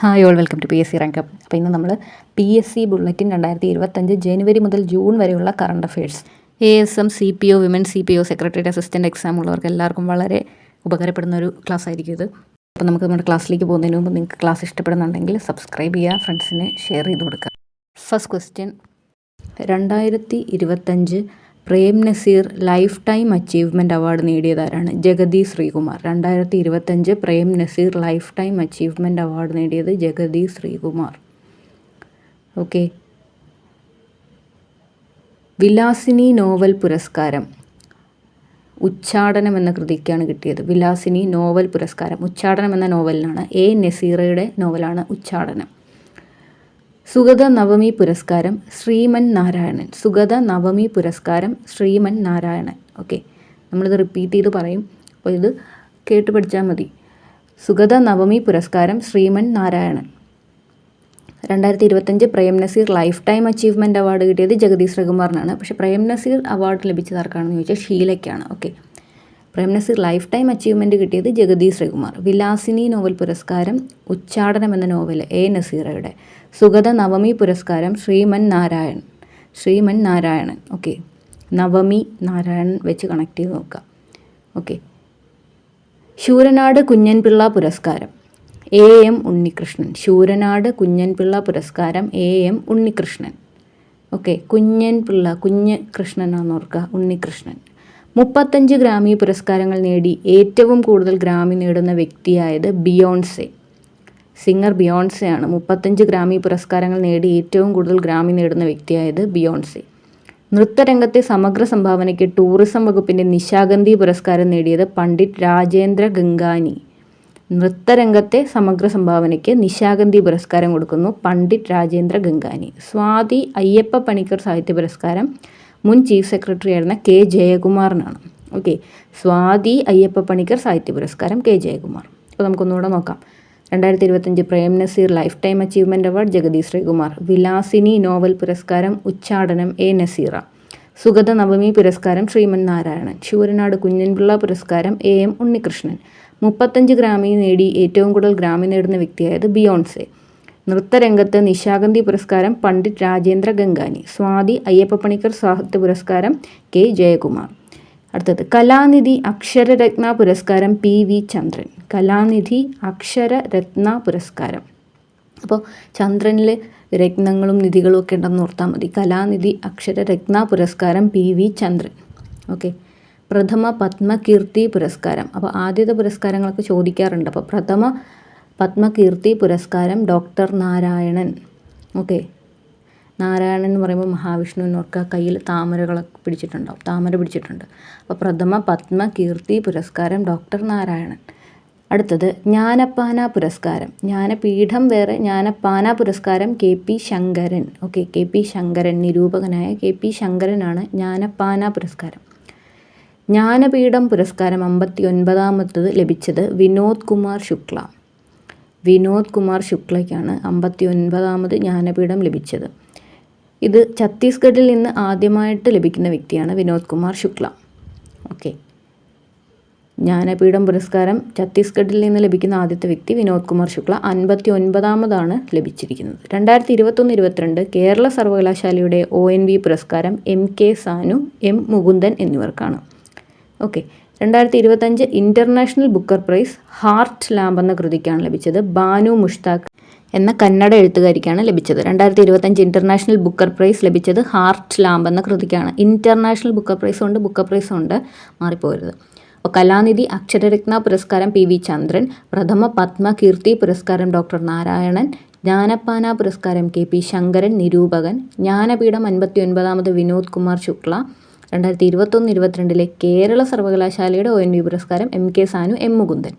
Hi all, welcome to PSC rank up. അപ്പോൾ ഇന്ന് നമ്മൾ PSC ബുള്ളറ്റിൻ 2025 ജനുവരി മുതൽ ജൂൺ വരെയുള്ള current affairs, ASM CPO women CPO secretariat assistant exam ഉള്ളവർക്ക് എല്ലാവർക്കും വളരെ ഉപകാരപ്പെടുന്ന ഒരു ക്ലാസ് ആയിരിക്കും ഇത്. അപ്പോൾ നമുക്ക് നമ്മുടെ ക്ലാസ്സിലേക്ക് പോകുന്നതിന് മുമ്പ് നിങ്ങൾക്ക് ക്ലാസ് ഇഷ്ടപ്പെടുന്നുണ്ടെങ്കിൽ സബ്സ്ക്രൈബ് ചെയ്യുക, ഫ്രണ്ട്സിന് ഷെയർ ചെയ്ത് കൊടുക്കുക. First question, 2025 Prem Nazir life time achievement award നേടിയതാരാണ്? Jagathy Sreekumar. 2025 Prem Nazir life time achievement award നേടിയത് ജഗതി ശ്രീകുമാർ. ഓക്കെ. വിലാസിനി നോവൽ പുരസ്കാരം ഉച്ചാടനം എന്ന കൃതിക്കാണ് കിട്ടിയത്. വിലാസിനി നോവൽ പുരസ്കാരം ഉച്ചാടനം എന്ന നോവലിനാണ്. A. നസീറയുടെ നോവലാണ് ഉച്ചാടനം. സുഗത നവമി പുരസ്കാരം ശ്രീമൻ നാരായണൻ. സുഗത നവമി പുരസ്കാരം ശ്രീമൻ നാരായണൻ. ഓക്കെ, നമ്മളിത് റിപ്പീറ്റ് ചെയ്ത് പറയും, അപ്പോൾ ഇത് കേട്ട് പഠിച്ചാൽ മതി. സുഗത നവമി പുരസ്കാരം Sreeman Narayanan. 2025 Prem Nazir life time achievement award കിട്ടിയത് ജഗതി ശ്രീകുമാറിനാണ്. പക്ഷേ പ്രേം നസീർ അവാർഡ് ലഭിച്ചത് ആർക്കാണെന്ന് ചോദിച്ചാൽ ഷീലയ്ക്കാണ്. Okay, Prem Nazir life time achievement കിട്ടിയത് ജഗതി ശ്രീകുമാർ. വിലാസിനി നോവൽ പുരസ്കാരം ഉച്ചാടനം എന്ന നോവൽ A. നസീറയുടെ. സുഗത നവമി പുരസ്കാരം ശ്രീമൻ നാരായണൻ. ഓക്കെ, നവമി നാരായണൻ വെച്ച് കണക്ട് ചെയ്ത് നോക്കുക. ഓക്കെ. ശൂരനാട് കുഞ്ഞൻപിള്ള പുരസ്കാരം A.M. ഉണ്ണികൃഷ്ണൻ. ശൂരനാട് കുഞ്ഞൻപിള്ള പുരസ്കാരം A.M. ഉണ്ണികൃഷ്ണൻ. ഓക്കെ, കുഞ്ഞൻപിള്ള കുഞ്ഞ് കൃഷ്ണനാണെന്ന് ഓർക്കുക, ഉണ്ണികൃഷ്ണൻ. 35 ഗ്രാമി പുരസ്കാരങ്ങൾ നേടി ഏറ്റവും കൂടുതൽ ഗ്രാമി നേടുന്ന വ്യക്തിയായത് ബിയോൺസെ. സിംഗർ ബിയോൺസെ ആണ് 35 ഗ്രാമി പുരസ്കാരങ്ങൾ നേടി ഏറ്റവും കൂടുതൽ ഗ്രാമി നേടുന്ന വ്യക്തിയായത് ബിയോൺസെ. നൃത്തരംഗത്തെ സമഗ്ര സംഭാവനയ്ക്ക് ടൂറിസം വകുപ്പിൻ്റെ നിശാഗന്ധി പുരസ്കാരം നേടിയത് പണ്ഡിറ്റ് രാജേന്ദ്ര ഗംഗാനി. നൃത്തരംഗത്തെ സമഗ്ര സംഭാവനയ്ക്ക് നിശാഗന്ധി പുരസ്കാരം കൊടുക്കുന്നു പണ്ഡിറ്റ് രാജേന്ദ്ര ഗംഗാനി. സ്വാതി അയ്യപ്പ പണിക്കർ സാഹിത്യ പുരസ്കാരം മുൻ ചീഫ് സെക്രട്ടറി ആയിരുന്ന K. ജയകുമാറിനാണ്. ഓക്കെ, സ്വാതി അയ്യപ്പ പണിക്കർ സാഹിത്യ പുരസ്കാരം K. ജയകുമാർ. അപ്പോൾ നമുക്കൊന്നുകൂടെ നോക്കാം. 2025 Prem Nazir life time achievement award Jagathy Sreekumar. Vilasini novel പുരസ്കാരം ഉച്ചാടനം A. നസീറ. സുഗത നവമി പുരസ്കാരം ശ്രീമൻ നാരായണൻ. ശൂരനാട് കുഞ്ഞൻപിള്ള പുരസ്കാരം A.M. ഉണ്ണികൃഷ്ണൻ. 35 ഗ്രാമി നേടി ഏറ്റവും കൂടുതൽ ഗ്രാമി നേടുന്ന വ്യക്തിയായത് ബിയോൺസെ. നൃത്തരംഗത്ത് നിശാഗന്ധി പുരസ്കാരം പണ്ഡിറ്റ് രാജേന്ദ്ര ഗംഗാനി. സ്വാതി അയ്യപ്പ പണിക്കർ സാഹിത്യ പുരസ്കാരം K. ജയകുമാർ. അടുത്തത് കലാനിധി അക്ഷരരത്ന പുരസ്കാരം PV ചന്ദ്രൻ. കലാനിധി അക്ഷരരത്ന പുരസ്കാരം. അപ്പോൾ ചന്ദ്രനിൽ രത്നങ്ങളും നിധികളും ഒക്കെ ഉണ്ടെന്ന് ഓർത്താൽ മതി. കലാനിധി അക്ഷരരത്ന പുരസ്കാരം PV ചന്ദ്രൻ. ഓക്കെ. പ്രഥമ പത്മകീർത്തി പുരസ്കാരം. അപ്പോൾ ആദ്യത്തെ പുരസ്കാരങ്ങളൊക്കെ ചോദിക്കാറുണ്ട്. അപ്പോൾ പ്രഥമ പത്മകീർത്തി പുരസ്കാരം ഡോക്ടർ നാരായണൻ. ഓക്കെ, നാരായണൻ എന്ന് പറയുമ്പോൾ മഹാവിഷ്ണു എന്നോർക്കുക, കയ്യിൽ താമരകളൊക്കെ പിടിച്ചിട്ടുണ്ടാവും, താമര പിടിച്ചിട്ടുണ്ട്. അപ്പോൾ പ്രഥമ പത്മകീർത്തി പുരസ്കാരം ഡോക്ടർ നാരായണൻ. അടുത്തത് ജ്ഞാനപ്പാന പുരസ്കാരം. ജ്ഞാനപീഠം വേറെ, ജ്ഞാനപ്പാന പുരസ്കാരം KP Sankaran. Okay, KP Sankaran, നിരൂപകനായ KP ശങ്കരനാണ് ജ്ഞാനപ്പാന പുരസ്കാരം. ജ്ഞാനപീഠം പുരസ്കാരം 59ാമത്തത് ലഭിച്ചത് വിനോദ് കുമാർ ശുക്ല. വിനോദ് കുമാർ ശുക്ലയ്ക്കാണ് 59ാമത് ജ്ഞാനപീഠം ലഭിച്ചത്. ഇത് ഛത്തീസ്ഗഡിൽ നിന്ന് ആദ്യമായിട്ട് ലഭിക്കുന്ന വ്യക്തിയാണ് വിനോദ് കുമാർ ശുക്ല. ഓക്കെ, ജ്ഞാനപീഠം പുരസ്കാരം ഛത്തീസ്ഗഡിൽ നിന്ന് ലഭിക്കുന്ന ആദ്യത്തെ വ്യക്തി വിനോദ് കുമാർ ശുക്ല. 59ാമതാണ് ലഭിച്ചിരിക്കുന്നത്. 2021-22 കേരള സർവകലാശാലയുടെ ONV പുരസ്കാരം MK സാനു, M മുകുന്ദൻ എന്നിവർക്കാണ്. Okay, 2025 international Booker prize heart lamp എന്ന കൃതിക്കാണ് ലഭിച്ചത്. ബാനു മുഷ്താഖ് എന്ന കന്നഡ എഴുത്തുകാരിക്കാണ് ലഭിച്ചത്. 2025 ഇൻ്റർനാഷണൽ ബുക്കർ പ്രൈസ് ലഭിച്ചത് ഹാർട്ട് ലാമ്പ് എന്ന കൃതിക്കാണ്. ഇൻ്റർനാഷണൽ ബുക്കർ പ്രൈസ് ഉണ്ട്, മാറിപ്പോകരുത്. അപ്പോൾ കലാനിധി അക്ഷരരത്ന പുരസ്കാരം PV ചന്ദ്രൻ. പ്രഥമ പത്മകീർത്തി പുരസ്കാരം ഡോക്ടർ നാരായണൻ. ജ്ഞാനപ്പാന പുരസ്കാരം KP ശങ്കരൻ, നിരൂപകൻ. ജ്ഞാനപീഠം 59ാമത് വിനോദ് കുമാർ ശുക്ല. 2021-22 കേരള സർവകലാശാലയുടെ ONV പുരസ്കാരം MK Sanu, M Mukundan.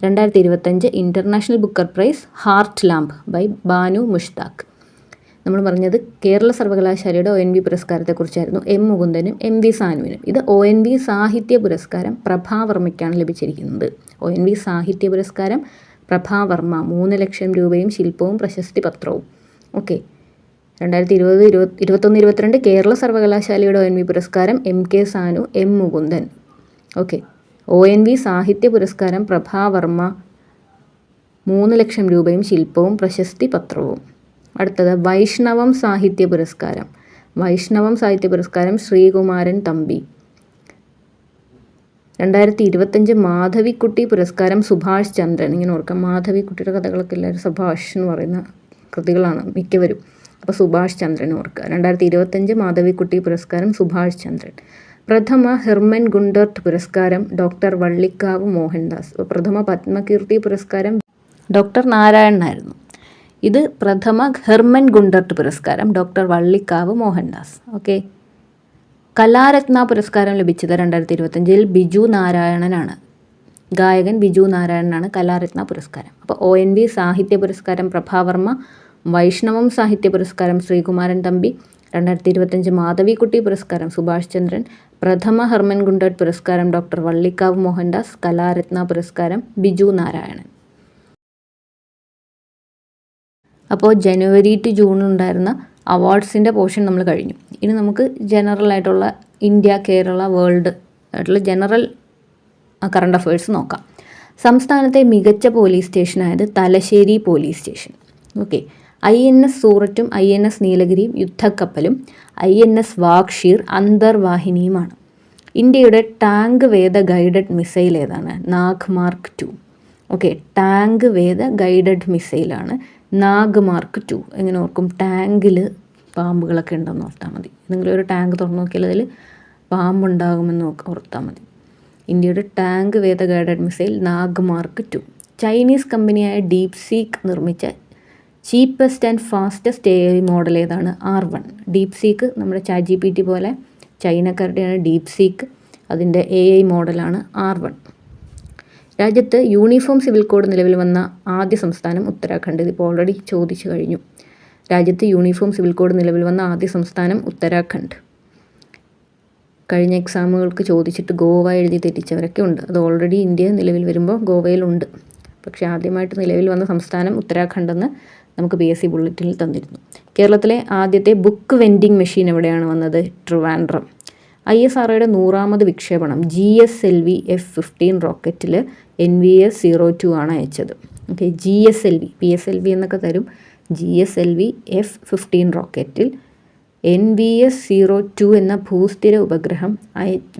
2025 international Booker prize heart lamp by Banu Mushtaq. നമ്മൾ പറഞ്ഞത് കേരള സർവകലാശാലയുടെ ONV പുരസ്കാരത്തെക്കുറിച്ചായിരുന്നു. M മുകുന്ദനും MV സാനുവിനും. ഇത് ONV സാഹിത്യ പുരസ്കാരം പ്രഭാവർമ്മയ്ക്കാണ് ലഭിച്ചിരിക്കുന്നത്. ONV സാഹിത്യ പുരസ്കാരം പ്രഭാവർമ്മ. 3 ലക്ഷം രൂപയും ശില്പവും പ്രശസ്തി പത്രവും. ഓക്കെ, 2021-22 കേരള സർവകലാശാലയുടെ ONV പുരസ്കാരം MK Sanu, M Mukundan. Okay, ONV സാഹിത്യ പുരസ്കാരം പ്രഭാവർമ്മ 3 ലക്ഷം രൂപയും ശില്പവും പ്രശസ്തി പത്രവും. അടുത്തത് വൈഷ്ണവം സാഹിത്യ പുരസ്കാരം. വൈഷ്ണവം സാഹിത്യ പുരസ്കാരം ശ്രീകുമാരൻ തമ്പി. 2025 മാധവിക്കുട്ടി പുരസ്കാരം സുഭാഷ് ചന്ദ്രൻ. ഇങ്ങനെ ഓർക്കാം, മാധവിക്കുട്ടിയുടെ കഥകളൊക്കെ എല്ലാവരും സുഭാഷ് എന്ന് പറയുന്ന കൃതികളാണ് മിക്കവരും. അപ്പോൾ സുഭാഷ് ചന്ദ്രൻ ഓർക്കുക. 2025 മാധവിക്കുട്ടി പുരസ്കാരം സുഭാഷ് ചന്ദ്രൻ. പ്രഥമ ഹെർമൻ ഗുണ്ടർട്ട് പുരസ്കാരം ഡോക്ടർ വള്ളിക്കാവ് മോഹൻദാസ്. അപ്പോൾ പ്രഥമ പത്മകീർത്തി പുരസ്കാരം ഡോക്ടർ നാരായണനായിരുന്നു. ഇത് പ്രഥമ ഹെർമൻ ഗുണ്ടർട്ട് പുരസ്കാരം ഡോക്ടർ വള്ളിക്കാവ് മോഹൻദാസ്. ഓക്കെ. കലാരത്ന പുരസ്കാരം ലഭിച്ചത് 2025 ബിജു നാരായണനാണ്. ഗായകൻ ബിജു നാരായണനാണ് കലാരത്ന പുരസ്കാരം. അപ്പോൾ ONV സാഹിത്യ പുരസ്കാരം പ്രഭാവർമ്മ, വൈഷ്ണവം സാഹിത്യ പുരസ്കാരം ശ്രീകുമാരൻ തമ്പി, 2025 മാധവിക്കുട്ടി പുരസ്കാരം സുഭാഷ് ചന്ദ്രൻ, പ്രഥമ ഹെർമൻ ഗുണ്ടർട്ട് പുരസ്കാരം ഡോക്ടർ വള്ളിക്കാവ് മോഹൻദാസ്, കലാരത്ന പുരസ്കാരം ബിജു നാരായണൻ. അപ്പോൾ ജനുവരി ടു ജൂൺ ഉണ്ടായിരുന്ന അവാർഡ്സിൻ്റെ പോർഷൻ നമ്മൾ കഴിഞ്ഞു. ഇനി നമുക്ക് ജനറൽ ആയിട്ടുള്ള ഇന്ത്യ, കേരള, വേൾഡ് ആയിട്ടുള്ള ജനറൽ കറണ്ട് അഫയേഴ്സ് നോക്കാം. സംസ്ഥാനത്തെ മികച്ച പോലീസ് സ്റ്റേഷനായത് Thalassery police station. Okay. INS സൂററ്റും INS നീലഗിരിയും യുദ്ധക്കപ്പലും INS വാഗ്ഷീർ അന്തർവാഹിനിയുമാണ്. ഇന്ത്യയുടെ ടാങ്ക് വേദ ഗൈഡഡ് മിസൈൽ ഏതാണ്? നാഗ് മാർക്ക് 2. ഓക്കെ. ടാങ്ക് വേദ ഗൈഡഡ് മിസൈലാണ് നാഗ് മാർക്ക് 2. എങ്ങനെ ഓർക്കും? ടാങ്കിൽ പാമ്പുകളൊക്കെ ഉണ്ടെന്ന് ഓർത്താൽ മതി. ഏതെങ്കിലും ഒരു ടാങ്ക് തുറന്നു നോക്കിയാൽ അതിൽ പാമ്പുണ്ടാകുമെന്ന് ഓർത്താൽ മതി. ഇന്ത്യയുടെ ടാങ്ക് വേദ guided missile Nag mark 2. Chinese കമ്പനിയായ ഡീപ് സീക്ക് നിർമ്മിച്ച cheapest and fastest AI model ഏതാണ്? R1. ഡീപ് സീക്ക് നമ്മുടെ ChatGPT പോലെ ചൈനക്കാരുടെയാണ് ഡീപ് സീക്ക്. അതിൻ്റെ AI മോഡലാണ് R1. രാജ്യത്ത് യൂണിഫോം സിവിൽ കോഡ് നിലവിൽ വന്ന ആദ്യ സംസ്ഥാനം ഉത്തരാഖണ്ഡ്. ഇതിപ്പോൾ ഓൾറെഡി ചോദിച്ചു കഴിഞ്ഞു. രാജ്യത്ത് യൂണിഫോം സിവിൽ കോഡ് നിലവിൽ വന്ന ആദ്യ സംസ്ഥാനം ഉത്തരാഖണ്ഡ്. കഴിഞ്ഞ എക്സാമുകൾക്ക് ചോദിച്ചിട്ട് ഗോവ എഴുതി തെറ്റിച്ചവരൊക്കെ ഉണ്ട്. അത് ഓൾറെഡി ഇന്ത്യ നിലവിൽ വരുമ്പോൾ ഗോവയിലുണ്ട്. പക്ഷേ ആദ്യമായിട്ട് നിലവിൽ വന്ന സംസ്ഥാനം ഉത്തരാഖണ്ഡെന്ന് നമുക്ക് PSC ബുള്ളറ്റിനിൽ തന്നിരുന്നു. കേരളത്തിലെ ആദ്യത്തെ ബുക്ക് വെൻഡിങ് മെഷീൻ എവിടെയാണ് വന്നത്? ട്രിവാൻഡ്രം. ISROയുടെ 100ാമത് വിക്ഷേപണം GSLV F-15 റോക്കറ്റിൽ NVS-02 ആണ് അയച്ചത്. ഓക്കെ. GSLV, PSLV എന്നൊക്കെ തരും. GSLV F-15 റോക്കറ്റിൽ NVS-02 എന്ന ഭൂസ്ഥിര ഉപഗ്രഹം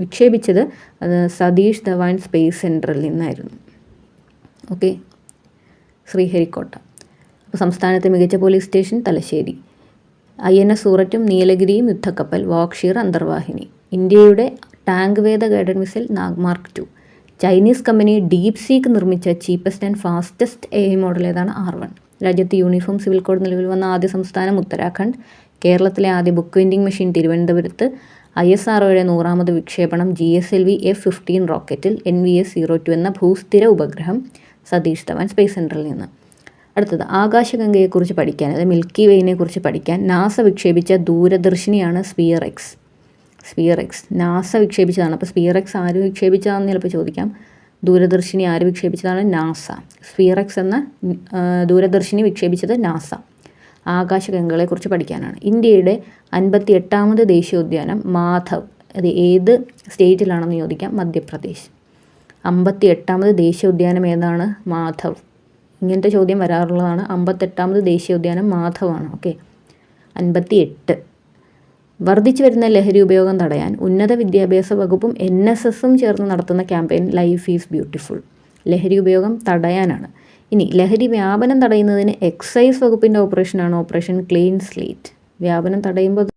വിക്ഷേപിച്ചത് സതീഷ് ധവാൻ സ്പേസ് സെൻറ്ററിൽ നിന്നായിരുന്നു. ഓക്കെ. ശ്രീഹരിക്കോട്ട. അപ്പോൾ സംസ്ഥാനത്തെ മികച്ച പോലീസ് സ്റ്റേഷൻ തലശ്ശേരി. INS സൂററ്റും നീലഗിരിയും യുദ്ധക്കപ്പൽ വാഗ്ഷീർ അന്തർവാഹിനി. ഇന്ത്യയുടെ ടാങ്ക് വേദ guided missile Nag mark 2. Chinese company DeepSeek നിർമ്മിച്ച cheapest and fastest AI model ഏതാണ്? R1. രാജ്യത്ത് യൂണിഫോം സിവിൽ കോഡ് നിലവിൽ വന്ന ആദ്യ സംസ്ഥാനം ഉത്തരാഖണ്ഡ്. കേരളത്തിലെ ആദ്യ ബുക്ക് വെൻഡിങ് മെഷീൻ തിരുവനന്തപുരത്ത്. ISROയുടെ 100ാമത് വിക്ഷേപണം GSLV F-15 റോക്കറ്റിൽ NVS-02 എന്ന ഭൂസ്ഥിര ഉപഗ്രഹം സതീഷ് ധവാൻ സ്പേസ് സെൻറ്ററിൽ നിന്ന്. അടുത്തത് ആകാശഗംഗയെക്കുറിച്ച് പഠിക്കാൻ, അതായത് മിൽക്കി വേയിനെ കുറിച്ച് പഠിക്കാൻ നാസ വിക്ഷേപിച്ച ദൂരദർശിനിയാണ് SPHEREx. SPHEREx NASA വിക്ഷേപിച്ചതാണ്. അപ്പോൾ സ്പിയർ എക്സ് ആര് വിക്ഷേപിച്ചതാണെന്ന് ചിലപ്പോൾ ചോദിക്കാം. ദൂരദർശിനി ആര് വിക്ഷേപിച്ചതാണ്? നാസ. സ്പിയർ എക്സ് എന്ന ദൂരദർശിനി വിക്ഷേപിച്ചത് നാസ. ആകാശഗംഗകളെക്കുറിച്ച് പഠിക്കാനാണ്. ഇന്ത്യയുടെ 58ാമത് ദേശീയോദ്യാനം മാധവ്. അത് ഏത് സ്റ്റേറ്റിലാണെന്ന് ചോദിക്കാം. മധ്യപ്രദേശ്. 58ാമത് ദേശീയോദ്യാനം ഏതാണ്? മാധവ്. ഇങ്ങനത്തെ ചോദ്യം വരാറുള്ളതാണ്. 58ാമത് ദേശീയോദ്യാനം മാധവാണ്. ഓക്കെ. 58. വർദ്ധിച്ചു വരുന്ന ലഹരി ഉപയോഗം തടയാൻ ഉന്നത വിദ്യാഭ്യാസ വകുപ്പും NSSും ചേർന്ന് നടത്തുന്ന ക്യാമ്പയിൻ ലൈഫ് ഈസ് ബ്യൂട്ടിഫുൾ. ലഹരി ഉപയോഗം തടയാനാണ്. ഇനി ലഹരി വ്യാപനം തടയുന്നതിന് എക്സൈസ് വകുപ്പിൻ്റെ ഓപ്പറേഷനാണ് ഓപ്പറേഷൻ ക്ലീൻ സ്ലേറ്റ്. വ്യാപനം തടയുമ്പോൾ,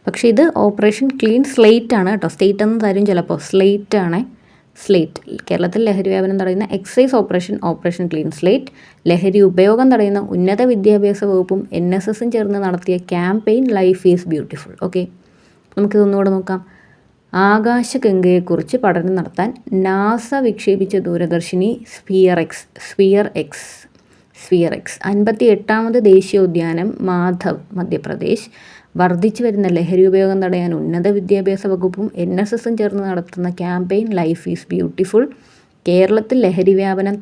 പക്ഷേ ഇത് ഓപ്പറേഷൻ ക്ലീൻ സ്ലേറ്റ് ആണ് കേട്ടോ. സ്റ്റേറ്റ് എന്ന് തരും ചിലപ്പോൾ. സ്ലേറ്റ് ആണ്. സ്ലേറ്റ്. കേരളത്തിൽ ലഹരി വ്യാപനം തടയുന്ന എക്സൈസ് ഓപ്പറേഷൻ ക്ലീൻ സ്ലേറ്റ്. ലഹരി ഉപയോഗം തടയുന്ന ഉന്നത വിദ്യാഭ്യാസ വകുപ്പും NSSും ചേർന്ന് നടത്തിയ campaign life is beautiful. Okay. നമുക്കിതൊന്നുകൂടെ നോക്കാം. ആകാശഗംഗയെക്കുറിച്ച് പഠനം നടത്താൻ നാസ വിക്ഷേപിച്ച ദൂരദർശിനി സ്പിയർ എക്സ്. 58ാമത് ദേശീയോദ്യാനം മാധവ്, മധ്യപ്രദേശ്. വർദ്ധിച്ചു വരുന്ന ലഹരി ഉപയോഗം തടയാൻ ഉന്നത വിദ്യാഭ്യാസ വകുപ്പും NSSും ചേർന്ന് നടത്തുന്ന ക്യാമ്പയിൻ ലൈഫ് ഈസ് ബ്യൂട്ടിഫുൾ. കേരളത്തിൽ ലഹരി വ്യാപനം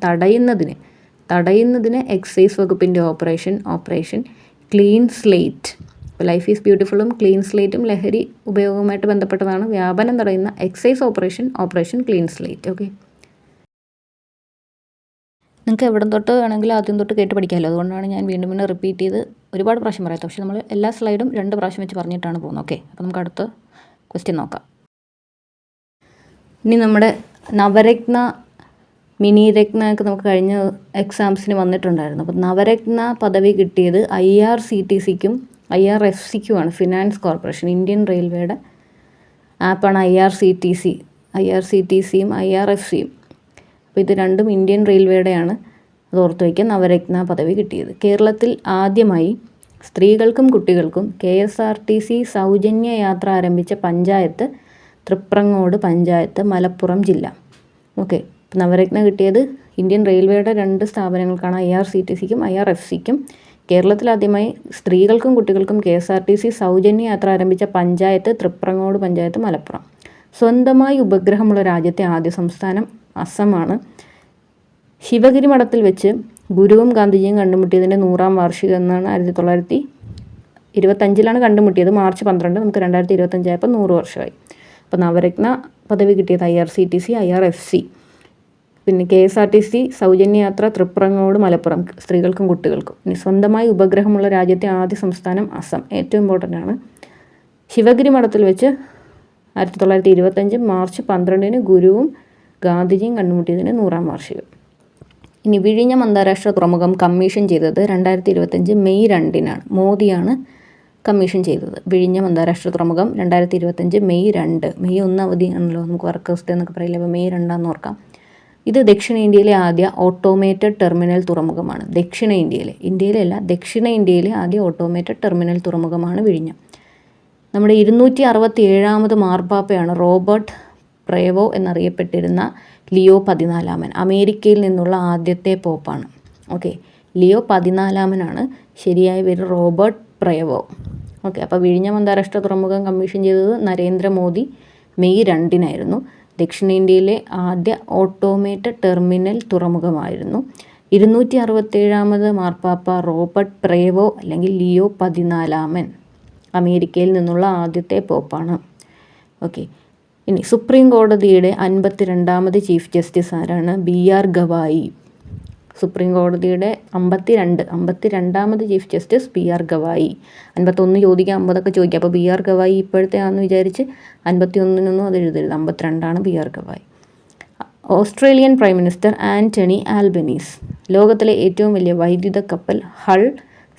തടയുന്നതിന് എക്സൈസ് വകുപ്പിൻ്റെ ഓപ്പറേഷൻ ക്ലീൻ സ്ലേറ്റ്. ഇപ്പോൾ ലൈഫ് ഈസ് ബ്യൂട്ടിഫുള്ളും ക്ലീൻ സ്ലേറ്റും ലഹരി ഉപയോഗവുമായിട്ട് ബന്ധപ്പെട്ടതാണ്. വ്യാപനം തടയുന്ന excise operation clean slate. Okay. നിങ്ങൾക്ക് എവിടെ തൊട്ട് വേണമെങ്കിലും ആദ്യം തൊട്ട് കേട്ട് പഠിക്കാമല്ലോ. അതുകൊണ്ടാണ് ഞാൻ വീണ്ടും വീണ്ടും റിപ്പീറ്റ് ചെയ്ത് ഒരുപാട് പ്രാവശ്യം പറയാത്തത്. പക്ഷേ നമ്മൾ എല്ലാ സ്ലൈഡും 2 പ്രാവശ്യം വെച്ച് പറഞ്ഞിട്ടാണ് പോകുന്നത്. ഓക്കെ, അപ്പോൾ നമുക്ക് അടുത്ത ക്വസ്റ്റ്യൻ നോക്കാം. ഇനി നമ്മുടെ നവരത്ന, മിനി രത്ന ഒക്കെ നമുക്ക് കഴിഞ്ഞ എക്സാംസിന് വന്നിട്ടുണ്ടായിരുന്നു. അപ്പോൾ നവരത്ന പദവി കിട്ടിയത് IRCTCക്കും IRFCക്കുമാണ്. ഫിനാൻസ് കോർപ്പറേഷൻ, ഇന്ത്യൻ റെയിൽവേയുടെ ആപ്പാണ് IRCTCയും IRFCയും. അപ്പോൾ ഇത് രണ്ടും ഇന്ത്യൻ റെയിൽവേയുടെയാണ്. അത് ഓർത്ത് വയ്ക്കുക. നവരത്ന പദവി കിട്ടിയത്. കേരളത്തിൽ ആദ്യമായി സ്ത്രീകൾക്കും കുട്ടികൾക്കും KSRTC സൗജന്യ യാത്ര ആരംഭിച്ച പഞ്ചായത്ത് തൃപ്രങ്ങോട് പഞ്ചായത്ത്, മലപ്പുറം ജില്ല. ഓക്കെ, നവരത്ന കിട്ടിയത് ഇന്ത്യൻ റെയിൽവേയുടെ 2 സ്ഥാപനങ്ങൾക്കാണ്, IRCTCക്കും IRFCക്കും. കേരളത്തിൽ ആദ്യമായി സ്ത്രീകൾക്കും കുട്ടികൾക്കും KSRTC സൗജന്യ യാത്ര ആരംഭിച്ച പഞ്ചായത്ത് തൃപ്രങ്ങോട് പഞ്ചായത്ത്, മലപ്പുറം. സ്വന്തമായി ഉപഗ്രഹമുള്ള രാജ്യത്തെ ആദ്യ സംസ്ഥാനം അസമാണ്. ശിവഗിരി മഠത്തിൽ വെച്ച് ഗുരുവും ഗാന്ധിജിയും കണ്ടുമുട്ടിയതിൻ്റെ 100ാം വാർഷികം എന്നാണ്. 1925 കണ്ടുമുട്ടിയത്. മാർച്ച് 12. നമുക്ക് 2025 ആയപ്പോൾ 100 വർഷമായി. അപ്പോൾ നവരത്ന പദവി കിട്ടിയത് IRCTC IRFC. പിന്നെ KSRTC സൗജന്യ യാത്ര തൃപ്രങ്ങോട്, മലപ്പുറം, സ്ത്രീകൾക്കും കുട്ടികൾക്കും. ഇനി സ്വന്തമായി ഉപഗ്രഹമുള്ള രാജ്യത്തെ ആദ്യ സംസ്ഥാനം അസം. ഏറ്റവും ഇമ്പോർട്ടൻ്റ് ആണ്. ശിവഗിരി മഠത്തിൽ വെച്ച് 1925 മാർച്ച് 12 ഗുരുവും ഗാന്ധിജിയും കണ്ടുമുട്ടിയതിന് 100ാം വാർഷികം. ഇനി വിഴിഞ്ഞം അന്താരാഷ്ട്ര തുറമുഖം കമ്മീഷൻ ചെയ്തത് 2025 മെയ് 2 മോദിയാണ് കമ്മീഷൻ ചെയ്തത്. വിഴിഞ്ഞം അന്താരാഷ്ട്ര തുറമുഖം 2025 മെയ് 2. മെയ് 1 അവധിയാണല്ലോ, നമുക്ക് വർക്ക് ദിവസത്തെ എന്നൊക്കെ പറയില്ല. അപ്പോൾ മെയ് 2 ഓർക്കാം. ഇത് ദക്ഷിണേന്ത്യയിലെ ആദ്യ ഓട്ടോമേറ്റഡ് ടെർമിനൽ തുറമുഖമാണ്. ഇന്ത്യയിലല്ല, ദക്ഷിണ ഇന്ത്യയിലെ ആദ്യ ഓട്ടോമേറ്റഡ് ടെർമിനൽ തുറമുഖമാണ് വിഴിഞ്ഞം. നമ്മുടെ 267ാമത് മാർപ്പാപ്പയാണ് റോബർട്ട് പ്രേവോ എന്നറിയപ്പെട്ടിരുന്ന ലിയോ 14. അമേരിക്കയിൽ നിന്നുള്ള ആദ്യത്തെ പോപ്പാണ്. ഓക്കെ, ലിയോ 14 ശരിയായ പേര് റോബർട്ട് പ്രേവോ. ഓക്കെ, അപ്പോൾ വിഴിഞ്ഞം അന്താരാഷ്ട്ര തുറമുഖം കമ്മീഷൻ ചെയ്തത് നരേന്ദ്രമോദി മെയ് 2 ദക്ഷിണേന്ത്യയിലെ ആദ്യ ഓട്ടോമേറ്റഡ് ടെർമിനൽ തുറമുഖമായിരുന്നു. 267ാമത് മാർപ്പാപ്പ റോബർട്ട് പ്രേവോ അല്ലെങ്കിൽ ലിയോ 14 അമേരിക്കയിൽ നിന്നുള്ള ആദ്യത്തെ പോപ്പാണ്. ഓക്കെ, ഇനി സുപ്രീം കോടതിയുടെ 52ാമത് ചീഫ് ജസ്റ്റിസ് ആരാണ്? BR ഗവായി. സുപ്രീം കോടതിയുടെ 52ാമത് ചീഫ് ജസ്റ്റിസ് BR ഗവായി. 51 ചോദിക്കാം, 50 ചോദിക്കാം. അപ്പോൾ BR ഗവായി ഇപ്പോഴത്തെ ആണെന്ന് വിചാരിച്ച് 51 അത് എഴുതരുത്. 52 BR Gavai. Australian prime minister Antony Albanese. ലോകത്തിലെ ഏറ്റവും വലിയ വൈദ്യുത കപ്പൽ ഹൾ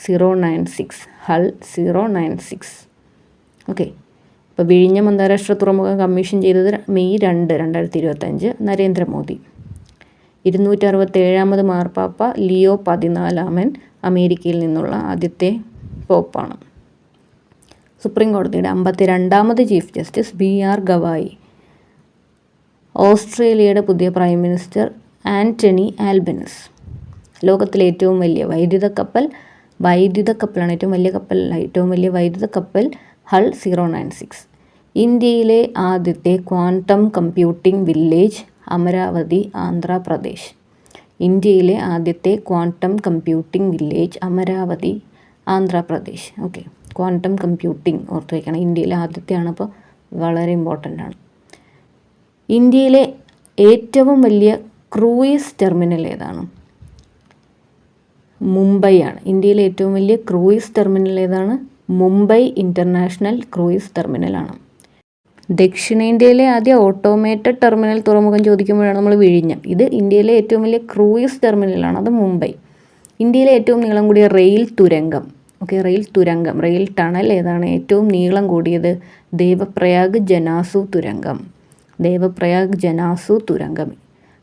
096. ഓക്കെ, ഇപ്പോൾ വിഴിഞ്ഞം അന്താരാഷ്ട്ര തുറമുഖം കമ്മീഷൻ ചെയ്തത് മെയ് 2, 2025 നരേന്ദ്രമോദി. 267ാമത് മാർപ്പാപ്പ ലിയോ 14 അമേരിക്കയിൽ നിന്നുള്ള ആദ്യത്തെ പോപ്പാണ്. സുപ്രീം കോടതിയുടെ 52ാമത് ചീഫ് ജസ്റ്റിസ് BR ഗവായി. ഓസ്ട്രേലിയയുടെ പുതിയ പ്രൈം മിനിസ്റ്റർ ആൻ്റണി ആൽബനീസ്. ലോകത്തിലെ ഏറ്റവും വലിയ വൈദ്യുത കപ്പലാണ്. ഏറ്റവും വലിയ കപ്പലല്ല, ഏറ്റവും വലിയ വൈദ്യുത കപ്പൽ ഹൾ 096. ഇന്ത്യയിലെ ആദ്യത്തെ quantum computing village Amaravati, Andhra Pradesh. ഇന്ത്യയിലെ ആദ്യത്തെ quantum computing village Amaravati, Andhra Pradesh. Okay, quantum computing ഓർത്ത് വയ്ക്കണം. ഇന്ത്യയിലെ ആദ്യത്തെയാണ്, അപ്പോൾ വളരെ ഇമ്പോർട്ടൻ്റ് ആണ്. ഇന്ത്യയിലെ ഏറ്റവും വലിയ ക്രൂയിസ് ടെർമിനൽ ഏതാണ്? മുംബൈ ആണ്. ഇന്ത്യയിലെ ഏറ്റവും വലിയ ക്രൂയിസ് ടെർമിനൽ ഏതാണ്? മുംബൈ ഇൻ്റർനാഷണൽ ക്രൂയിസ് ടെർമിനലാണ്. ദക്ഷിണേന്ത്യയിലെ ആദ്യ ഓട്ടോമേറ്റഡ് ടെർമിനൽ തുറമുഖം ചോദിക്കുമ്പോഴാണ് നമ്മൾ വിഴിഞ്ഞം. ഇത് ഇന്ത്യയിലെ ഏറ്റവും വലിയ ക്രൂയിസ് ടെർമിനലാണ്, അത് മുംബൈ. ഇന്ത്യയിലെ ഏറ്റവും നീളം കൂടിയ റെയിൽ തുരങ്കം. ഓക്കെ, റെയിൽ ടണൽ ഏതാണ്? ഏറ്റവും നീളം കൂടിയത് ദേവപ്രയാഗ് ജനാസു തുരങ്കം.